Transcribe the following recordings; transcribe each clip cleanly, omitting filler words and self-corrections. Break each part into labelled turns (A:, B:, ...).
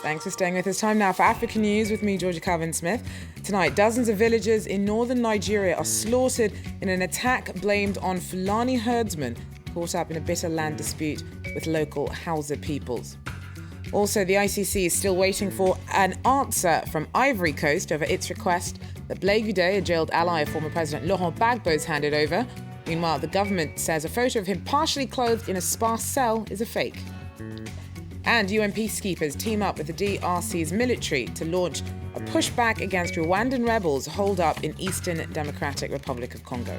A: Thanks for staying with us. Time now for African News with me, Georgia Calvin-Smith. Tonight, dozens of villagers in northern Nigeria are slaughtered in an attack blamed on Fulani herdsmen caught up in a bitter land dispute with local Hausa peoples. Also, the ICC is still waiting for an answer from Ivory Coast over its request that Blé Goudé, a jailed ally of former President Laurent Gbagbo, is handed over. Meanwhile, the government says a photo of him partially clothed in a sparse cell is a fake. And UN peacekeepers team up with the DRC's military to launch a pushback against Rwandan rebels holed up in Eastern Democratic Republic of Congo.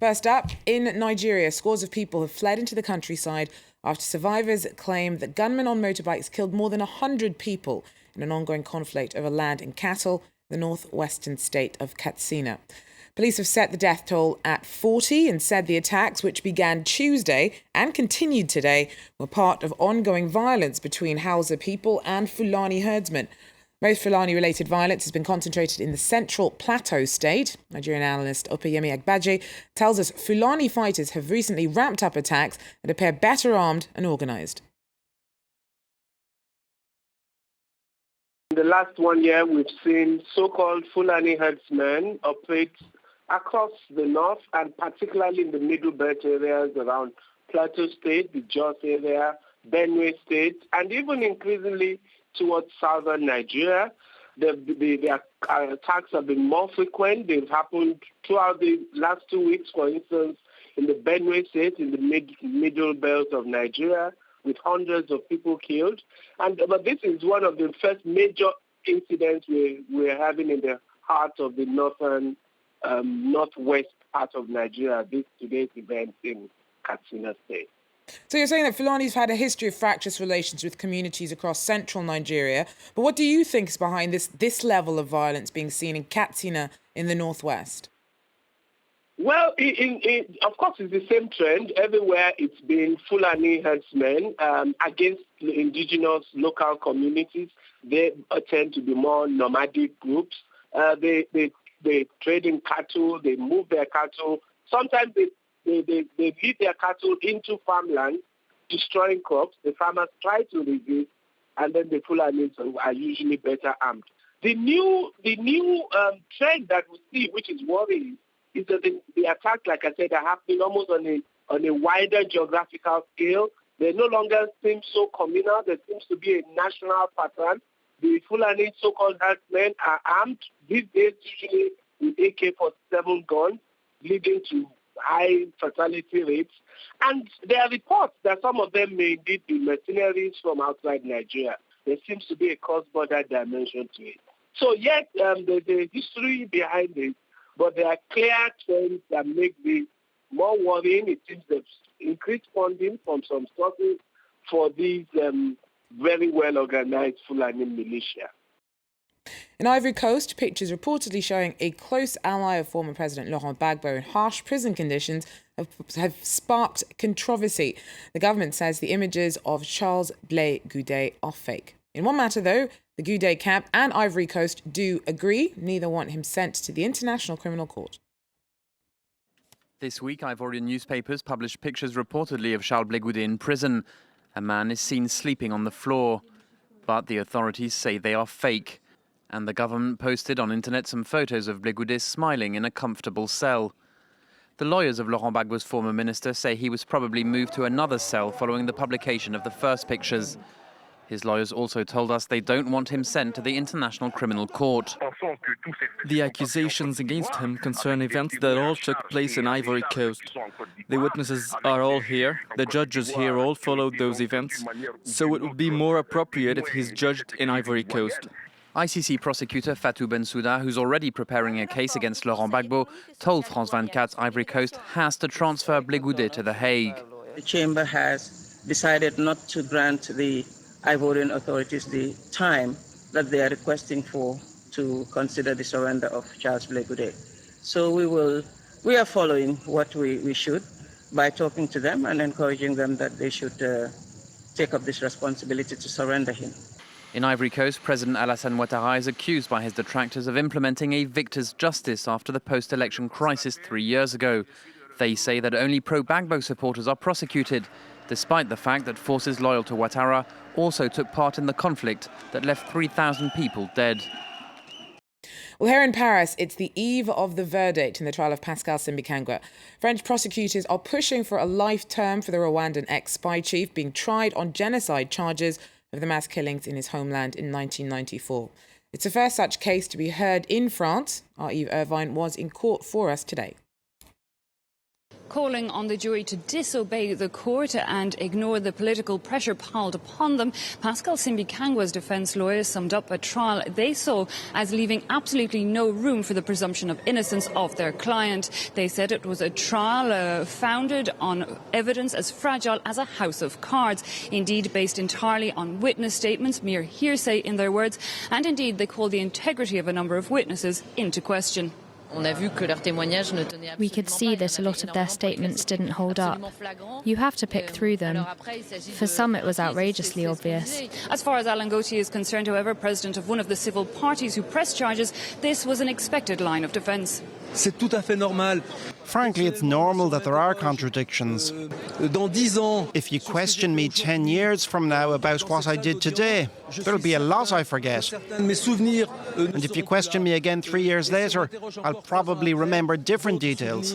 A: First up, in Nigeria, scores of people have fled into the countryside after survivors claim that gunmen on motorbikes killed more than 100 people in an ongoing conflict over land and cattle in the northwestern state of Katsina. Police have set the death toll at 40 and said the attacks, which began Tuesday and continued today, were part of ongoing violence between Hausa people and Fulani herdsmen. Most Fulani-related violence has been concentrated in the Central Plateau state. Nigerian analyst Opeyemi Agbaje tells us Fulani fighters have recently ramped up attacks and appear better armed and organised.
B: In the last 1 year, we've seen so-called Fulani herdsmen operate across the north and particularly in the middle belt areas around Plateau State, the Jos area, Benue State, and even increasingly towards southern Nigeria. The attacks have been more frequent. They've happened throughout the last 2 weeks, for instance, in the Benue State, in the middle belt of Nigeria, with hundreds of people killed. But this is one of the first major incidents we're having in the heart of the northwest part of Nigeria, today's event in Katsina State.
A: So you're saying that Fulani's had a history of fractious relations with communities across central Nigeria, but what do you think is behind this level of violence being seen in Katsina in the northwest?
B: Well, of course, it's the same trend. Everywhere it's been Fulani herdsmen against indigenous local communities. They tend to be more nomadic groups. They trade in cattle, they move their cattle. Sometimes they lead their cattle into farmland, destroying crops. The farmers try to resist, and then the Fulanis are usually better armed. The new trend that we see, which is worrying, is that the attacks, like I said, are happening almost on a wider geographical scale. They no longer seem so communal. There seems to be a national pattern. The Fulani so-called herdsmen are armed these days, usually with AK-47 guns, leading to high fatality rates. And there are reports that some of them may indeed be mercenaries from outside Nigeria. There seems to be a cross-border dimension to it. So yes, there's a history behind it, but there are clear trends that make this more worrying. It seems there's increased funding from some sources for these very well-organized Fulani militia.
A: In Ivory Coast, pictures reportedly showing a close ally of former President Laurent Gbagbo in harsh prison conditions have sparked controversy. The government says the images of Charles Blé Goudé are fake. In one matter, though, the Goudé camp and Ivory Coast do agree. Neither want him sent to the International Criminal Court.
C: This week, Ivorian newspapers published pictures reportedly of Charles Blé Goudé in prison. A man is seen sleeping on the floor, but the authorities say they are fake. And the government posted on internet some photos of Blé Goudé smiling in a comfortable cell. The lawyers of Laurent Gbagbo's former minister say he was probably moved to another cell following the publication of the first pictures. His lawyers also told us they don't want him sent to the International Criminal Court.
D: The accusations against him concern events that all took place in Ivory Coast. The witnesses are all here, the judges here all followed those events, so it would be more appropriate if he's judged in Ivory Coast.
C: ICC prosecutor Fatou Bensouda, who's already preparing a case against Laurent Gbagbo, told France 24 Ivory Coast has to transfer Blé Goudé to The Hague.
E: The chamber has decided not to grant the Ivorian authorities the time that they are requesting for to consider the surrender of Charles Blé Goudé. So we are following what we should by talking to them and encouraging them that they should take up this responsibility to surrender him.
C: In Ivory Coast, President Alassane Ouattara is accused by his detractors of implementing a victor's justice after the post-election crisis 3 years ago. They say that only pro-Gbagbo supporters are prosecuted, despite the fact that forces loyal to Ouattara also took part in the conflict that left 3,000 people dead.
A: Well, here in Paris, it's the eve of the verdict in the trial of Pascal Simbikangwa. French prosecutors are pushing for a life term for the Rwandan ex-spy chief being tried on genocide charges of the mass killings in his homeland in 1994. It's the first such case to be heard in France. Our Yves Irvine was in court for us today.
F: Calling on the jury to disobey the court and ignore the political pressure piled upon them, Pascal Simbikangwa's defence lawyers summed up a trial they saw as leaving absolutely no room for the presumption of innocence of their client. They said it was a trial founded on evidence as fragile as a house of cards, indeed based entirely on witness statements, mere hearsay in their words, and indeed they called the integrity of a number of witnesses into question.
G: We could see that a lot of their statements didn't hold up. You have to pick through them. For some, it was outrageously obvious.
F: As far as Alain Gauthier is concerned, however, president of one of the civil parties who pressed charges, this was an expected line of defence.
H: Frankly, it's normal that there are contradictions. If you question me 10 years from now about what I did today, there'll be a lot I forget. And if you question me again 3 years later, I'll probably remember different details.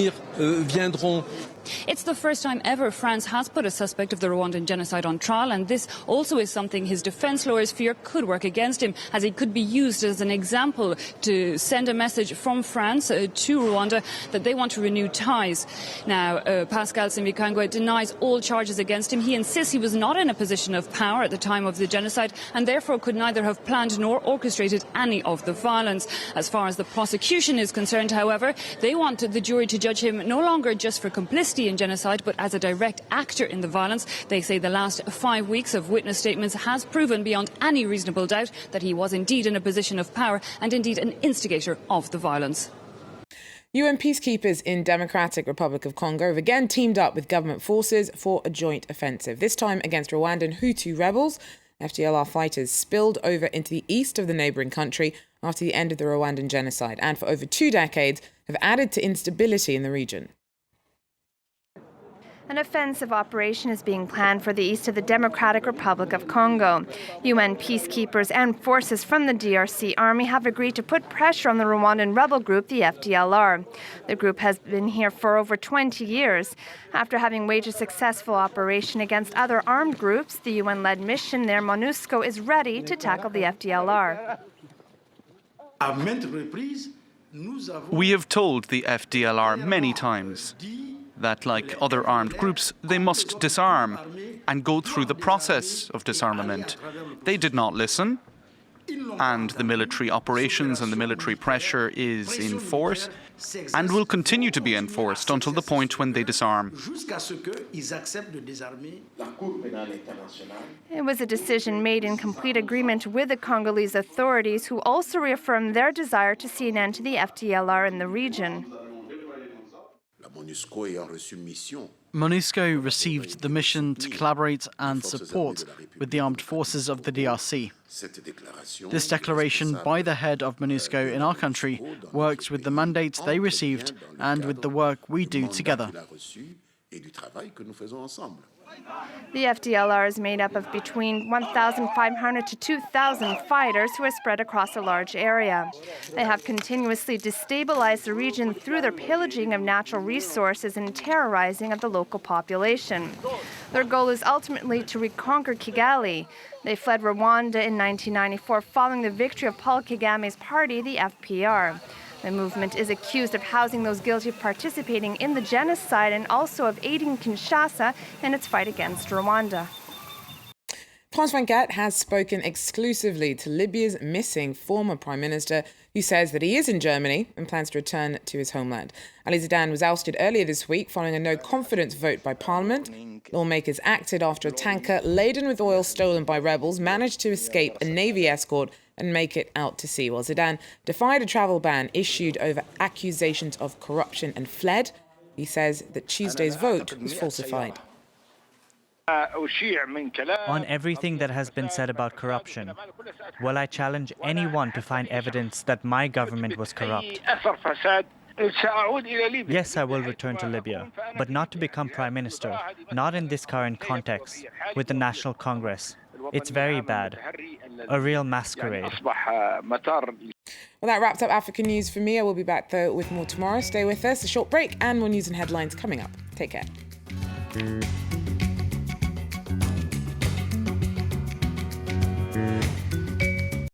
F: It's the first time ever France has put a suspect of the Rwandan genocide on trial, and this also is something his defence lawyers fear could work against him, as it could be used as an example to send a message from France to Rwanda that they want to renew ties. Now, Pascal Simbikangwa denies all charges against him. He insists he was not in a position of power at the time of the genocide and therefore could neither have planned nor orchestrated any of the violence. As far as the prosecution is concerned, however, they want the jury to judge him no longer just for complicity in genocide, but as a direct actor in the violence. They say the last 5 weeks of witness statements has proven beyond any reasonable doubt that he was indeed in a position of power and indeed an instigator of the violence.
A: UN peacekeepers in Democratic Republic of Congo have again teamed up with government forces for a joint offensive, this time against Rwandan Hutu rebels. FDLR fighters spilled over into the east of the neighbouring country after the end of the Rwandan genocide and for over 2 decades have added to instability in the region.
I: An offensive operation is being planned for the east of the Democratic Republic of Congo. UN peacekeepers and forces from the DRC army have agreed to put pressure on the Rwandan rebel group, the FDLR. The group has been here for over 20 years. After having waged a successful operation against other armed groups, the UN-led mission there, MONUSCO, is ready to tackle the FDLR.
J: We have told the FDLR many times that, like other armed groups, they must disarm and go through the process of disarmament. They did not listen, and the military operations and the military pressure is in force and will continue to be enforced until the point when they disarm.
I: It was a decision made in complete agreement with the Congolese authorities, who also reaffirmed their desire to see an end to the FDLR in the region.
K: MONUSCO received the mission to collaborate and support with the armed forces of the DRC. This declaration by the head of MONUSCO in our country works with the mandate they received and with the work we do together.
I: The FDLR is made up of between 1,500 to 2,000 fighters who are spread across a large area. They have continuously destabilized the region through their pillaging of natural resources and terrorizing of the local population. Their goal is ultimately to reconquer Kigali. They fled Rwanda in 1994 following the victory of Paul Kagame's party, the FPR. The movement is accused of housing those guilty of participating in the genocide and also of aiding Kinshasa in its fight against Rwanda.
A: France 24 has spoken exclusively to Libya's missing former Prime Minister, who says that he is in Germany and plans to return to his homeland. Ali Zidane was ousted earlier this week following a no-confidence vote by Parliament. Lawmakers acted after a tanker laden with oil stolen by rebels managed to escape a Navy escort and make it out to sea, while Zidane defied a travel ban issued over accusations of corruption and fled. He says that Tuesday's vote was falsified.
L: On everything that has been said about corruption, well, I challenge anyone to find evidence that my government was corrupt. Yes, I will return to Libya, but not to become prime minister, not in this current context, with the National Congress. It's very bad. A real masquerade.
A: Well, that wraps up African news for me. I will be back, though, with more tomorrow. Stay with us. A short break and more news and headlines coming up. Take care.